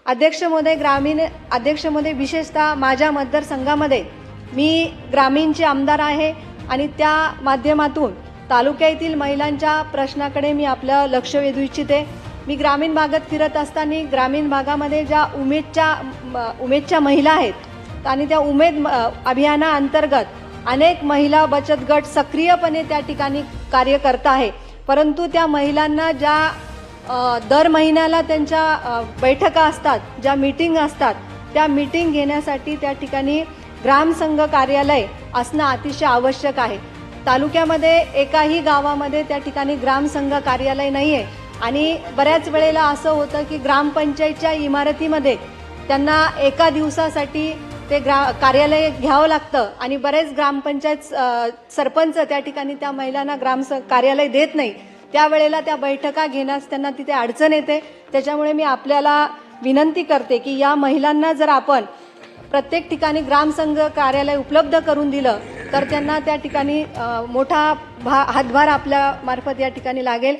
अध्यक्ष महोदय, विशेषतः माझ्या मतदारसंघामध्ये मी ग्रामीणचे आमदार आहे आणि त्या माध्यमातून तालुक्यातील महिलांच्या प्रश्नाकडे मी आपलं लक्ष वेधू इच्छिते। मी ग्रामीण भागात फिरत असताना ग्रामीण भागामध्ये ज्या उमेदच्या महिला आहेत आणि त्या उमेद अभियानाअंतर्गत अनेक महिला बचत गट सक्रियपणे त्या ठिकाणी कार्य करत आहे, परंतु त्या महिलांना ज्या दर महिन्याला त्यांच्या बैठका असतात, ज्या मीटिंग असतात, त्या मीटिंग घेण्यासाठी त्या ठिकाणी ग्रामसंघ कार्यालय असणं अतिशय आवश्यक आहे। तालुक्यामध्ये एकाही गावामध्ये त्या ठिकाणी ग्रामसंघ कार्यालय नाही आहे आणि बऱ्याच वेळेला असं होतं की ग्रामपंचायतच्या इमारतीमध्ये त्यांना एका दिवसासाठी ते कार्यालय घ्यावं लागतं आणि बरेच ग्रामपंचायत सरपंच त्या ठिकाणी त्या महिलांना कार्यालय देत नाही। त्यावेळेला त्या बैठका घेण्यास त्यांना तिथे अडचण येते। त्याच्यामुळे मी आपल्याला विनंती करते की या महिलांना जर आपण प्रत्येक ठिकाणी ग्रामसंघ कार्यालय उपलब्ध करून दिलं तर त्यांना त्या ठिकाणी मोठा हातभार आपल्या मार्फत या ठिकाणी लागेल।